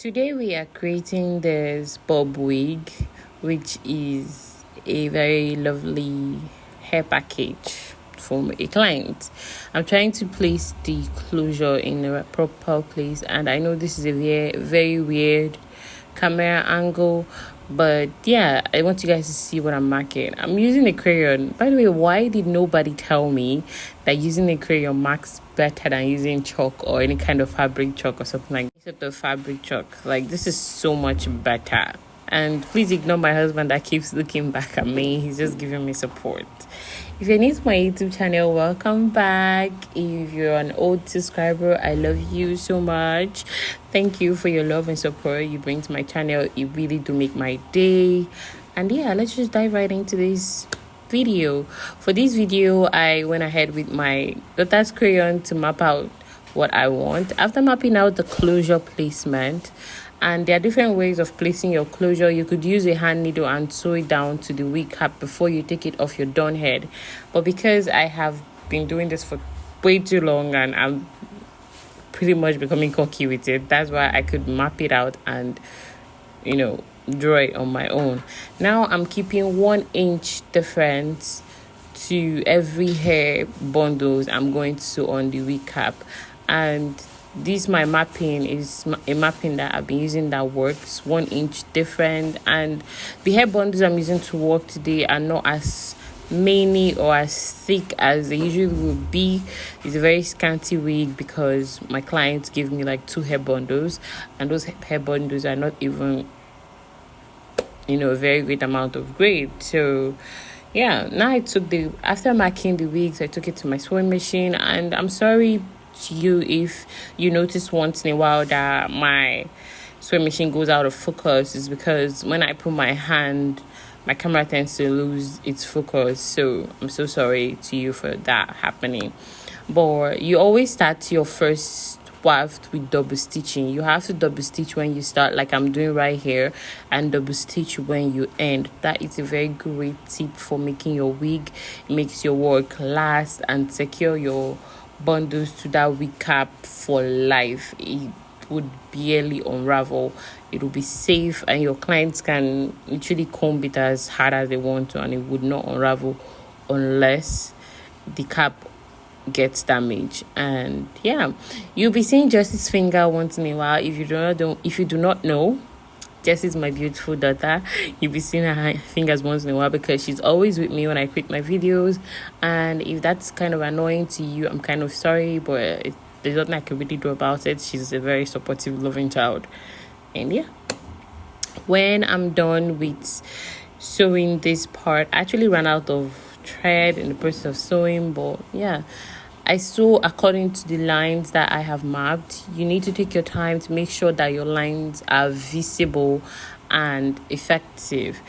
Today we are creating this bob wig, which is a very lovely hair package from a client. I'm trying to place the closure in a proper place, and I know this is a very weird camera angle, but yeah, I want you guys to see what I'm marking. I'm using a crayon. By the way, why did nobody tell me that using a crayon marks better than using chalk or any kind of fabric chalk or something like sort of fabric chalk? Like, this is so much better. And please ignore my husband that keeps looking back at me. He's just giving me support. If you're new to my YouTube channel, welcome back. If you're an old subscriber, I love you so much. Thank you for your love and support you bring to my channel. It really do make my day. And yeah, let's just dive right into this video. For this video, I went ahead with my daughter's crayon to map out what I want. After mapping out the closure placement, and there are different ways of placing your closure. You could use a hand needle and sew it down to the wig cap before you take it off your done head. But because I have been doing this for way too long and I'm pretty much becoming cocky with it, that's why I could map it out and, draw it on my own. Now I'm keeping 1 inch difference to every hair bundles I'm going to sew on the wig cap. And this my mapping is a mapping that I've been using that works 1 inch different, and the hair bundles I'm using to work today are not as many or as thick as they usually would be. It's a very scanty wig because my clients give me like 2 hair bundles, and those hair bundles are not even a very great amount of grade. So yeah, now after marking the wigs, I took it to my sewing machine, and I'm sorry to you if you notice once in a while that my sewing machine goes out of focus. Is because when I put my hand, my camera tends to lose its focus. So I'm so sorry to you for that happening. But you always start your first waft with double stitching. You have to double stitch when you start, like I'm doing right here, and double stitch when you end. That is a very great tip for making your wig. It makes your work last and secure your bundles to that wig cap for life. It would barely unravel. It will be safe, and your clients can literally comb it as hard as they want to, and it would not unravel unless the cap gets damaged. And yeah, you'll be seeing Jessie's finger once in a while. If you do not know, Jessie's my beautiful daughter. You'll be seeing her fingers once in a while because she's always with me when I create my videos. And if that's kind of annoying to you, I'm kind of sorry, but there's nothing I can really do about it. She's a very supportive, loving child. And yeah, when I'm done with sewing this part, I actually ran out of thread in the process of sewing, but yeah, I sew according to the lines that I have mapped. You need to take your time to make sure that your lines are visible and effective.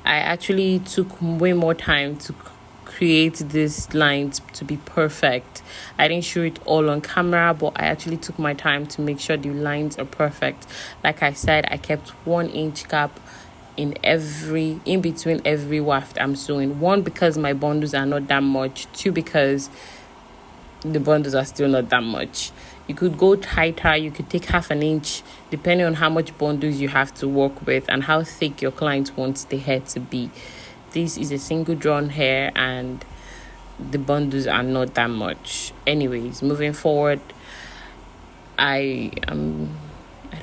I actually took way more time to create these lines to be perfect. I didn't show it all on camera, but I actually took my time to make sure the lines are perfect. Like I said, I kept 1 inch gap in between every waft I'm sewing. 1, because my bundles are not that much. 2, because the bundles are still not that much. You could go tighter. You could take 1/2 inch, depending on how much bundles you have to work with and how thick your client wants the hair to be. This is a single drawn hair, and the bundles are not that much. Anyways, moving forward, I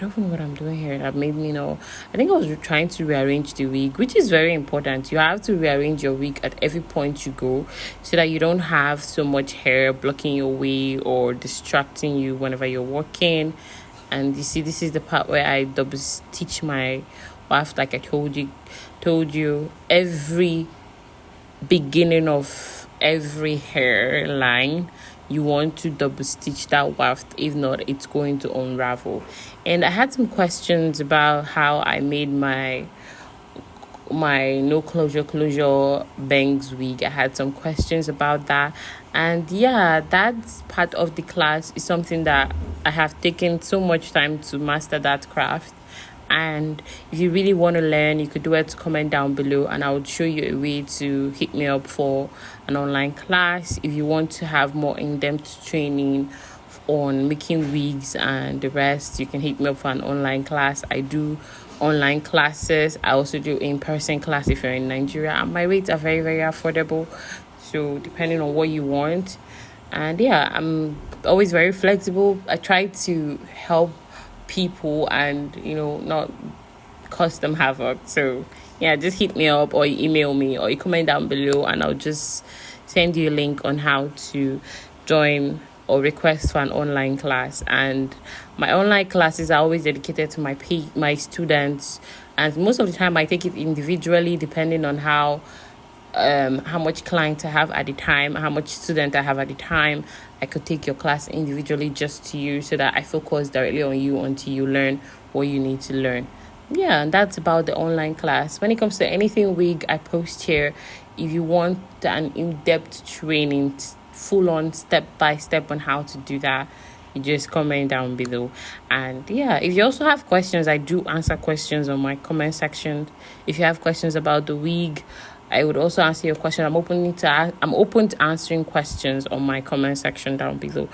don't know what I'm doing here. That made me know. I think I was trying to rearrange the wig, which is very important. You have to rearrange your wig at every point you go so that you don't have so much hair blocking your way or distracting you whenever you're working. And you see, this is the part where I double stitch my waft, like I told you. Every beginning of every hairline, you want to double stitch that waft. If not, it's going to unravel. And I had some questions about how I made my no closure bangs wig. I had some questions about that, and yeah, that's part of the class. Is something that I have taken so much time to master that craft. And if you really want to learn, you could do it to comment down below, and I would show you a way to hit me up for an online class if you want to have more in-depth training on making wigs and the rest, you can hit me up for an online class. I do online classes. I also do in-person class if you're in Nigeria, and my rates are very, very affordable, so depending on what you want. And yeah, I'm always very flexible. I try to help people and not cause them havoc. So yeah, just hit me up or you email me or you comment down below, and I'll just send you a link on how to join or request for an online class. And my online classes are always dedicated to my students, and most of the time I take it individually depending on how much client I have at the time, how much student I have at the time. I could take your class individually just to you, so that I focus directly on you until you learn what you need to learn. Yeah, and that's about the online class. When it comes to anything wig I post here, if you want an in-depth training, full on step by step on how to do that, you just comment down below. And yeah, if you also have questions, I do answer questions on my comment section. If you have questions about the wig, I would also answer your question. I'm open to answering questions on my comment section down below.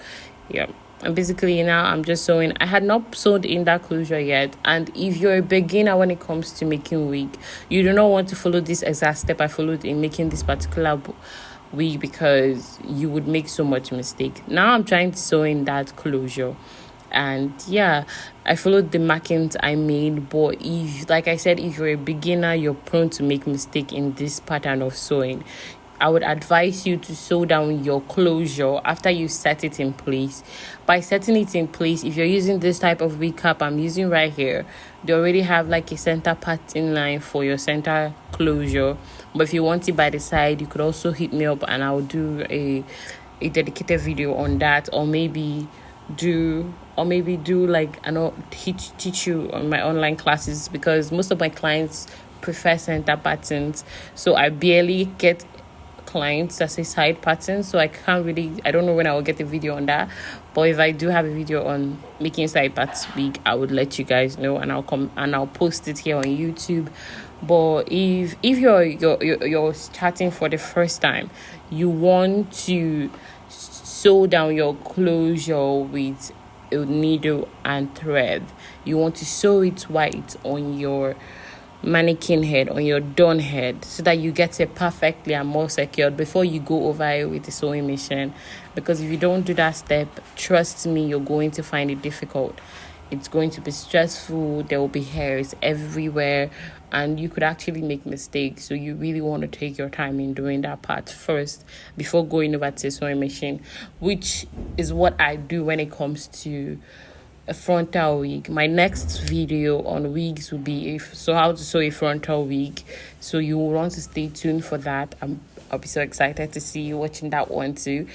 Yeah. And basically now I'm just sewing. I had not sewed in that closure yet. And if you're a beginner when it comes to making wig, you do not want to follow this exact step I followed in making this particular wig, because you would make so much mistake. Now I'm trying to sew in that closure. And yeah, I followed the markings I made. But if, like I said, if you're a beginner, you're prone to make mistake in this pattern of sewing. I would advise you to sew down your closure after you set it in place. By setting it in place, if you're using this type of wig cap I'm using right here, they already have like a center parting line for your center closure. But if you want it by the side, you could also hit me up and I'll do a dedicated video on that, or maybe do like teach you on my online classes, because most of my clients prefer center patterns, so I barely get clients that say side patterns, so I don't know when I will get a video on that. But if I do have a video on making side parts big, I would let you guys know, and I'll post it here on YouTube. But if you're starting for the first time, you want to sew down your closure with a needle and thread. You want to sew it white on your mannequin head, on your done head, so that you get it perfectly and more secured before you go over it with the sewing machine. Because if you don't do that step, trust me, you're going to find it difficult. It's going to be stressful. There will be hairs everywhere, and you could actually make mistakes. So you really want to take your time in doing that part first before going over to the sewing machine, which is what I do when it comes to a frontal wig. My next video on wigs will be how to sew a frontal wig, so you will want to stay tuned for that. I'll be so excited to see you watching that one too.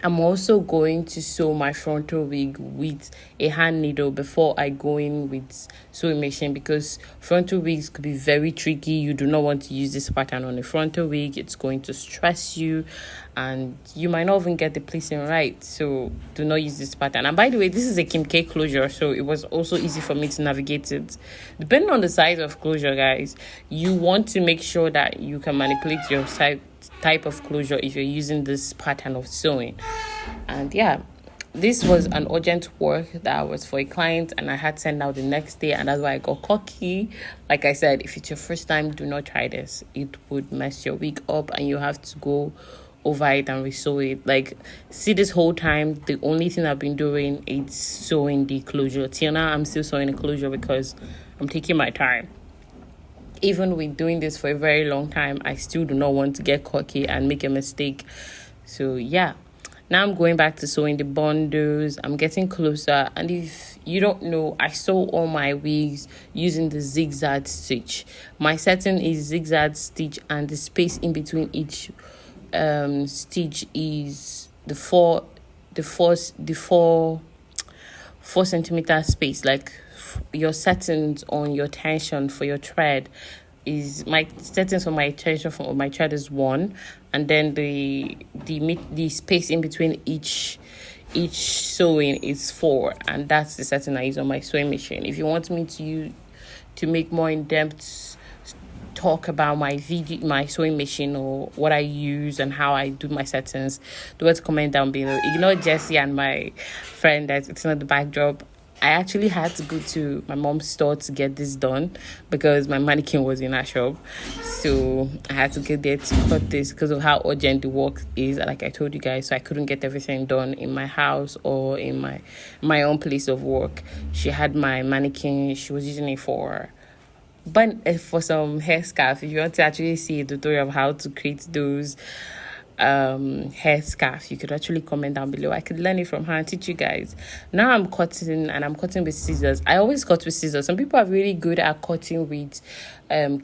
I'm also going to sew my frontal wig with a hand needle before I go in with sewing machine, because frontal wigs could be very tricky. You do not want to use this pattern on a frontal wig. It's going to stress you and you might not even get the placing right. So do not use this pattern. And by the way, this is a Kim K closure, so it was also easy for me to navigate it. Depending on the size of closure, guys, you want to make sure that you can manipulate your type of closure if you're using this pattern of sewing. And yeah, this was an urgent work that was for a client, and I had to send out the next day, and that's why I got cocky. Like I said, if it's your first time, do not try this. It would mess your wig up and you have to go over it and re-sew it. Like, see, this whole time the only thing I've been doing is sewing the closure. Till now I'm still sewing the closure because I'm taking my time. Even with doing this for a very long time, I still do not want to get cocky and make a mistake. So yeah, now I'm going back to sewing the bundles. I'm getting closer. And if you don't know, I sew all my wigs using the zigzag stitch. My setting is zigzag stitch, and the space in between each stitch is the four centimeter space. Like, your settings on your tension for your thread is, my settings for my tension for my thread is 1, and then the space in between each sewing is 4, and that's the setting I use on my sewing machine. If you want me to make more in-depth talk about my sewing machine, or what I use and how I do my settings, do want to comment down below. Ignore Jessie and my friend that it's not the backdrop. I actually had to go to my mom's store to get this done because my mannequin was in her shop. So I had to get there to cut this because of how urgent the work is, like I told you guys. So I couldn't get everything done in my house or in my own place of work. She had my mannequin. She was using it for some hair scarf. If you want to actually see a tutorial of how to create those hair scarf, you could actually comment down below. I could learn it from her and teach you guys. Now I'm cutting, and I'm cutting with scissors. I always cut with scissors. Some people are really good at cutting with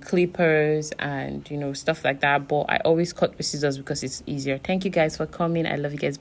clippers and stuff like that, but I always cut with scissors because it's easier. Thank you guys for coming. I love you guys.